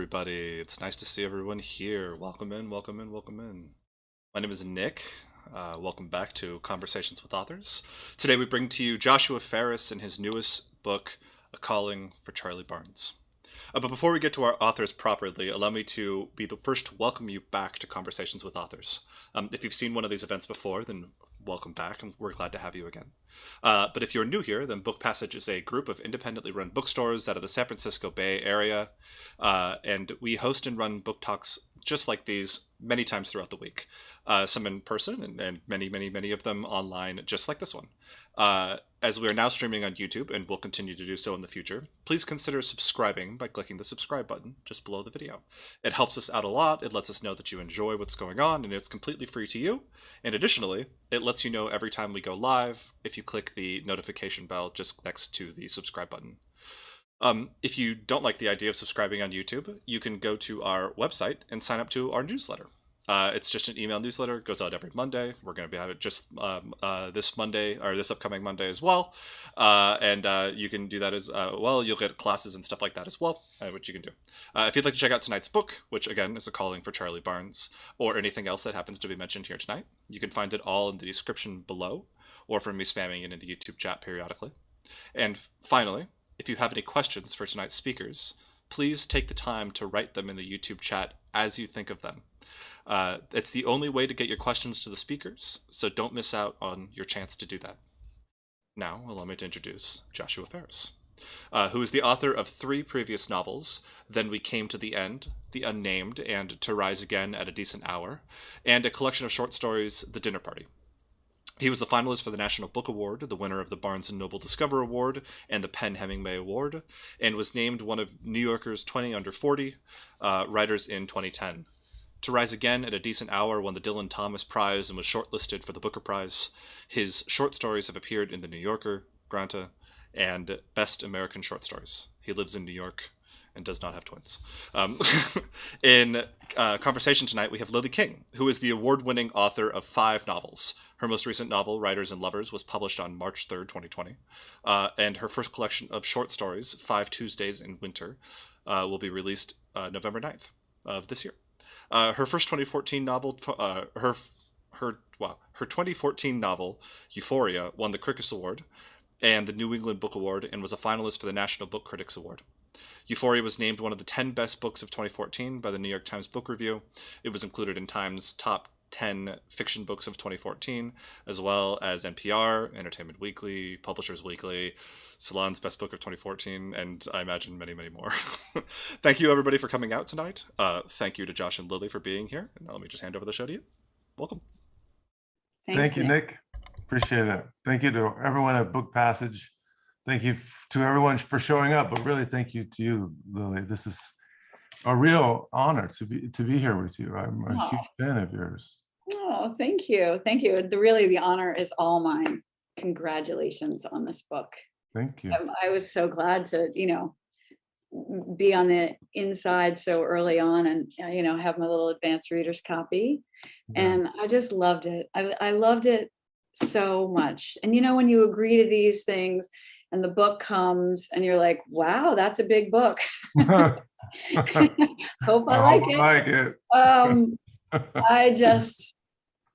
everybody. It's nice to see everyone here. Welcome in, welcome in, welcome in. My name is Nick. Welcome back to Conversations with Authors. Today we bring to you Joshua Ferris and his newest book, A Calling for Charlie Barnes. But before we get to our authors properly, allow me to be the first to welcome you back to Conversations with Authors. If you've seen one of these events before, then welcome back, and we're glad to have you again. But if you're new here, then Book Passage is a group of independently run bookstores out of the San Francisco Bay Area, and we host and run book talks just like these many times throughout the week. Some in person and many of them online, just like this one. As we are now streaming on YouTube and will continue to do so in the future, please consider subscribing by clicking the subscribe button just below the video. It helps us out a lot, it lets us know that you enjoy what's going on, and it's completely free to you. And additionally, it lets you know every time we go live if you click the notification bell just next to the subscribe button. If you don't like the idea of subscribing on YouTube, you can go to our website and sign up to our newsletter. It's just an email newsletter. It goes out every Monday. We're going to have it just this Monday, or this upcoming Monday as well. And you can do that as well. You'll get classes and stuff like that as well, which you can do. If you'd like to check out tonight's book, which again is A Calling for Charlie Barnes, or anything else that happens to be mentioned here tonight, you can find it all in the description below, or from me spamming it in the YouTube chat periodically. And finally, if you have any questions for tonight's speakers, please take the time to write them in the YouTube chat as you think of them. It's the only way to get your questions to the speakers, so don't miss out on your chance to do that. Now, allow me to introduce Joshua Ferris, who is the author of 3 previous novels, Then We Came to the End, The Unnamed, and To Rise Again at a Decent Hour, and a collection of short stories, The Dinner Party. He was the finalist for the National Book Award, the winner of the Barnes & Noble Discover Award and the PEN/Hemingway Award, and was named one of New Yorker's 20 under 40 writers in 2010. To Rise Again at a Decent Hour won the Dylan Thomas Prize and was shortlisted for the Booker Prize. His short stories have appeared in The New Yorker, Granta, and Best American Short Stories. He lives in New York and does not have twins. In conversation tonight, we have Lily King, who is the award-winning author of 5 novels. Her most recent novel, Writers and Lovers, was published on March 3rd, 2020. And her first collection of short stories, 5 Tuesdays in Winter, will be released November 9th of this year. Her first 2014 novel, her 2014 novel, Euphoria, won the Critics Award and the New England Book Award and was a finalist for the National Book Critics Award. Euphoria was named one of the 10 best books of 2014 by the New York Times Book Review. It was included in Time's top 10 fiction books of 2014, as well as NPR, Entertainment Weekly, Publishers Weekly, Salon's Best Book of 2014, and I imagine many more. Thank you, everybody, for coming out tonight. Thank you to Josh and Lily for being here. And now let me just hand over the show to you. Welcome. Thank you, Nick. Appreciate it. Thank you to everyone at Book Passage. Thank you to everyone for showing up, but really thank you to you, Lily. This is a real honor to be here with you. I'm a huge fan of yours. Oh, thank you. Thank you. Really, the honor is all mine. Congratulations on this book. Thank you. I was so glad to, be on the inside so early on and, have my little advanced reader's copy. Yeah. And I just loved it. I loved it so much. And, when you agree to these things and the book comes and you're like, wow, that's a big book. Hope I like it. I just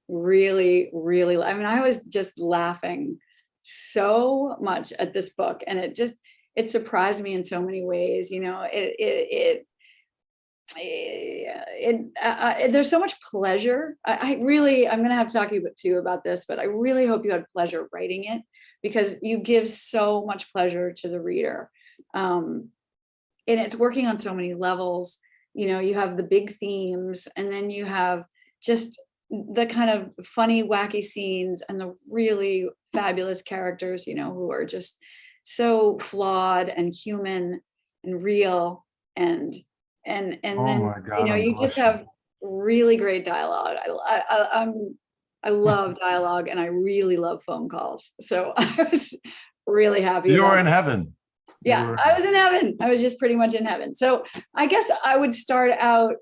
really, I was just laughing so much at this book, and it surprised me in so many ways. There's so much pleasure. I'm going to have to talk to you about this, but I really hope you had pleasure writing it, because you give so much pleasure to the reader. And it's working on so many levels. You have the big themes, and then you have just the kind of funny, wacky scenes and the really fabulous characters, who are just so flawed and human and real. And then, you just have really great dialogue. I love dialogue, and I really love phone calls. So I was really happy. You're in heaven. Yeah, I was in heaven. I was just pretty much in heaven. So I guess I would start out,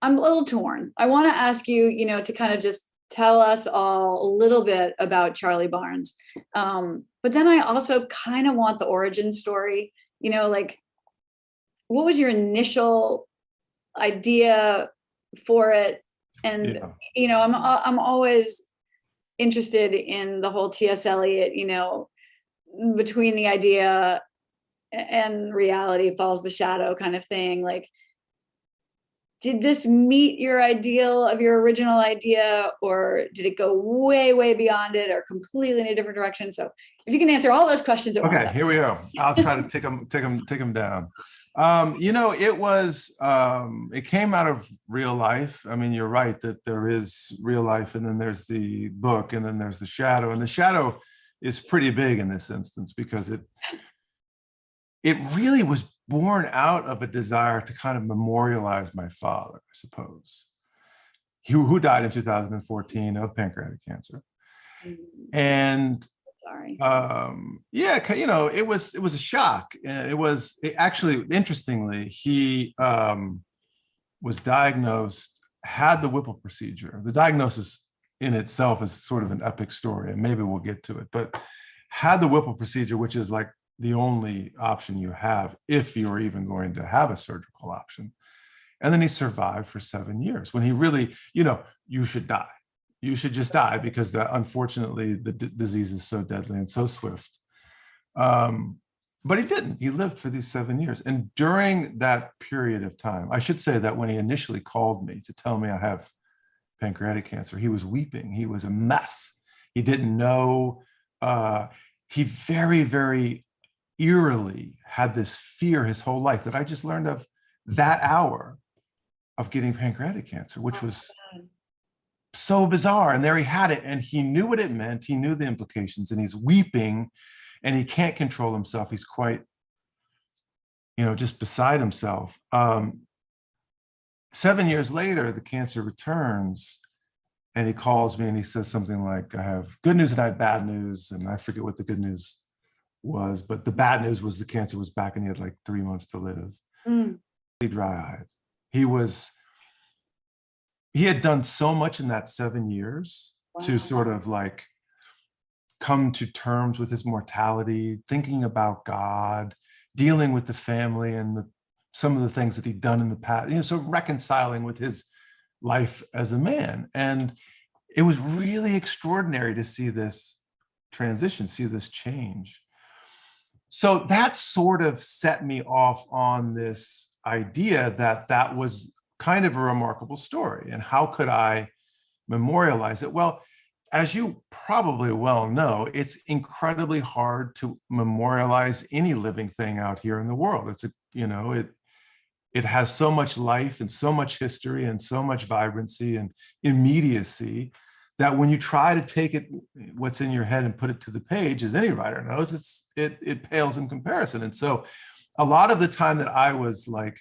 I'm a little torn. I want to ask you, to kind of just tell us all a little bit about Charlie Barnes. But then I also kind of want the origin story, like, what was your initial idea for it? And, I'm always interested in the whole T.S. Eliot, between the idea and reality falls the shadow kind of thing. Like, did this meet your ideal of your original idea, or did it go way, way beyond it, or completely in a different direction? So if you can answer all those questions at once. Okay, here we go. I'll try to take them down. It came out of real life. I mean, you're right that there is real life, and then there's the book, and then there's the shadow. And the shadow is pretty big in this instance because it really was born out of a desire to kind of memorialize my father, I suppose, who died in 2014 of pancreatic cancer. And sorry. It was a shock. And actually, interestingly, he was diagnosed, had the Whipple procedure. The diagnosis in itself is sort of an epic story, and maybe we'll get to it, but had the Whipple procedure, which is like the only option you have if you're even going to have a surgical option. And then he survived for 7 years when he really, you should die. You should just die because unfortunately the disease is so deadly and so swift. But he didn't. He lived for these 7 years. And during that period of time, I should say that when he initially called me to tell me I have pancreatic cancer, he was weeping. He was a mess. He didn't know. He very, very eerily had this fear his whole life that I just learned of that hour of getting pancreatic cancer, which was so bizarre. And there he had it, and he knew what it meant. He knew the implications, and he's weeping, and he can't control himself. He's quite, just beside himself. 7 years later, the cancer returns, and he calls me and he says something like, I have good news and I have bad news. And I forget what the good news was, but the bad news was the cancer was back and he had like 3 months to live. Dry-eyed. He had done so much in that 7 years to sort of like come to terms with his mortality, thinking about God, dealing with the family and some of the things that he'd done in the past, so reconciling with his life as a man. And it was really extraordinary to see this transition, see this change. So that sort of set me off on this idea that was kind of a remarkable story. And how could I memorialize it? Well, as you probably well know, it's incredibly hard to memorialize any living thing out here in the world. It has so much life and so much history and so much vibrancy and immediacy that when you try to take what's in your head and put it to the page, as any writer knows, it pales in comparison. And so a lot of the time that I was like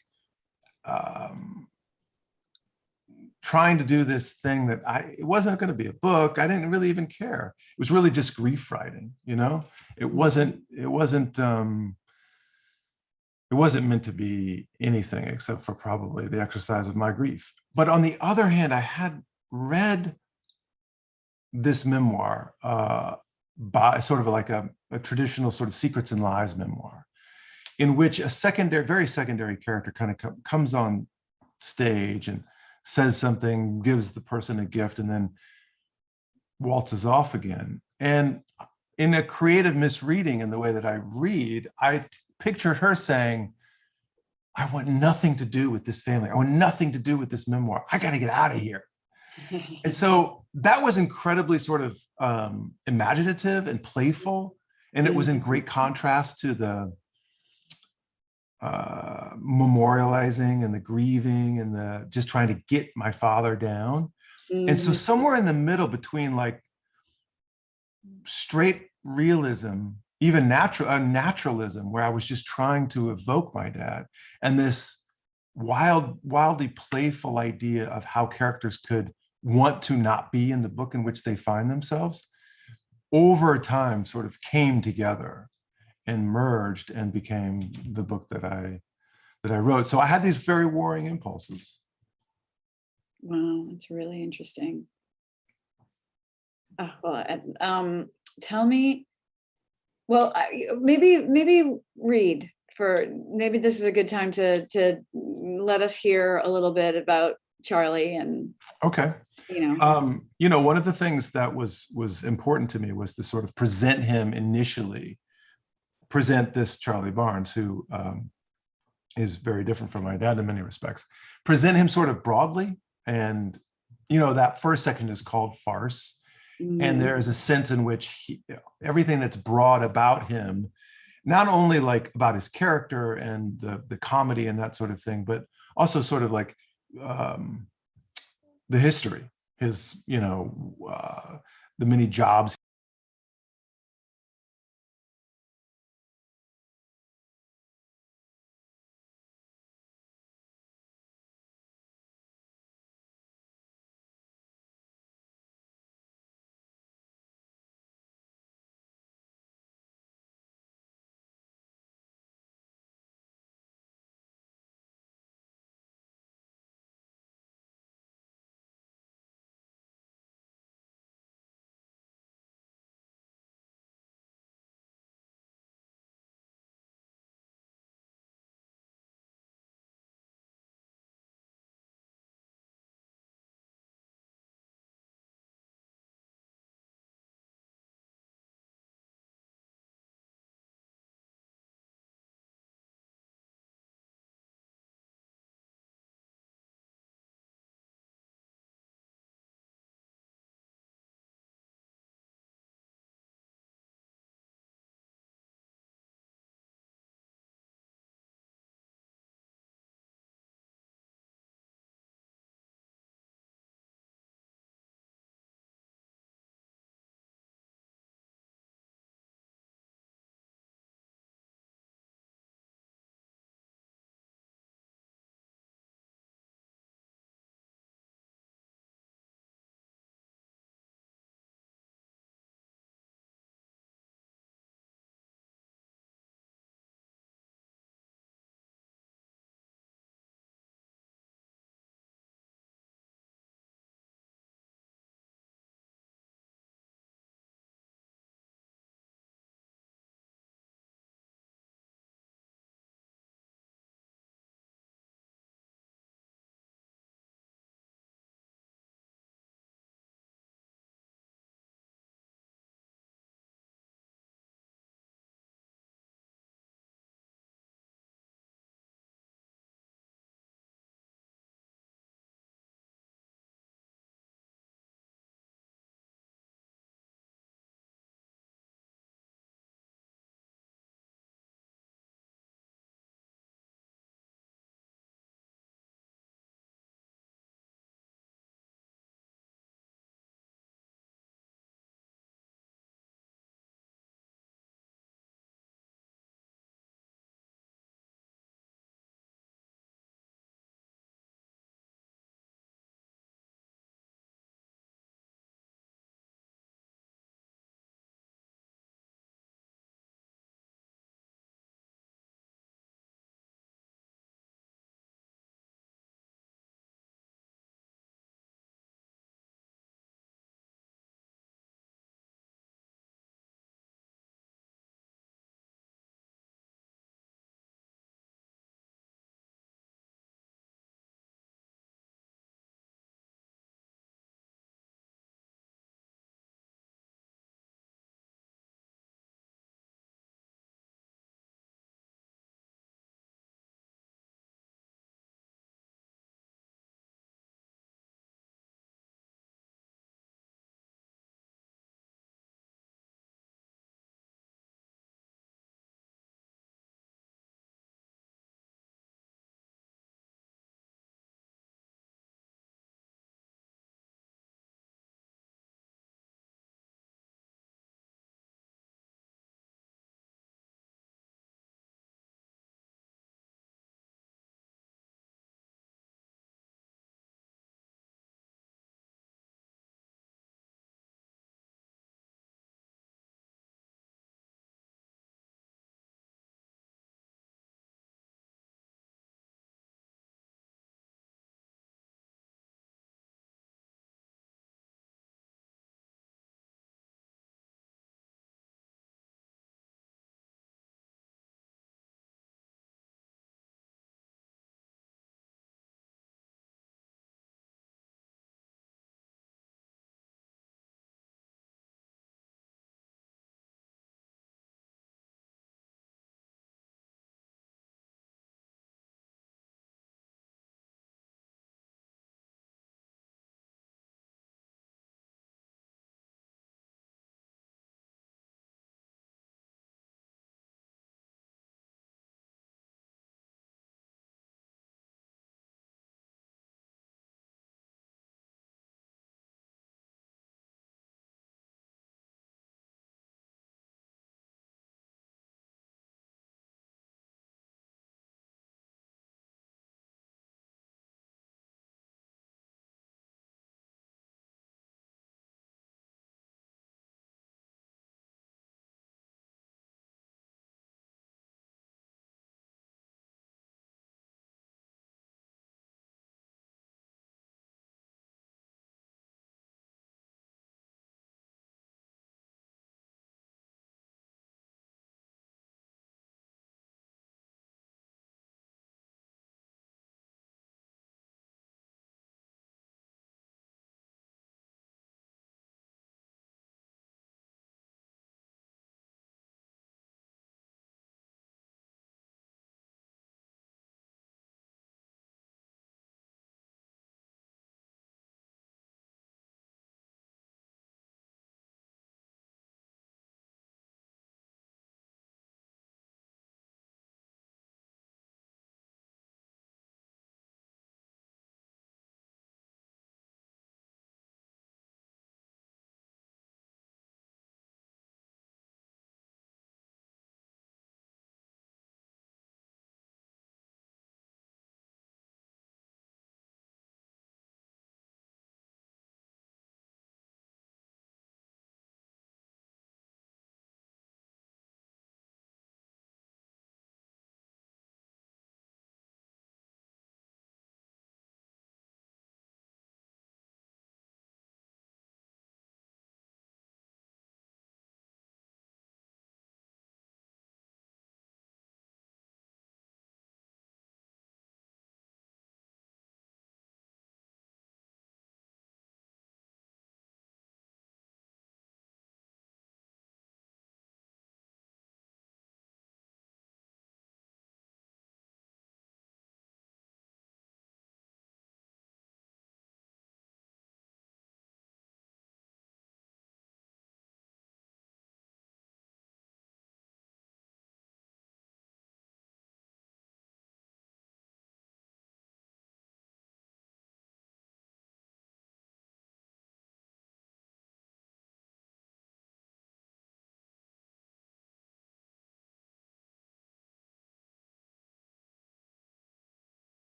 trying to do this thing that it wasn't going to be a book. I didn't really even care. It was really just grief writing, It wasn't meant to be anything except for probably the exercise of my grief. But on the other hand, I had read this memoir by sort of like a traditional sort of secrets and lies memoir, in which a very secondary character kind of comes on stage and says something, gives the person a gift, and then waltzes off again. And in a creative misreading in the way that I read, I pictured her saying, I want nothing to do with this family. I want nothing to do with this memoir. I got to get out of here. And so that was incredibly sort of imaginative and playful. And it was in great contrast to the memorializing and the grieving and the just trying to get my father down. And so somewhere in the middle between like straight realism, even naturalism, where I was just trying to evoke my dad, and this wildly playful idea of how characters could want to not be in the book in which they find themselves, over time sort of came together and merged and became the book that I wrote. So I had these very warring impulses. Wow, that's really interesting. Tell me. Well, maybe read maybe this is a good time to let us hear a little bit about Charlie and okay. One of the things that was important to me was to sort of present him initially, present this Charlie Barnes, who is very different from my dad in many respects, present him sort of broadly. And, that first section is called Farce. And there is a sense in which everything that's broad about him, not only like about his character and the comedy and that sort of thing, but also sort of like the history, his, the many jobs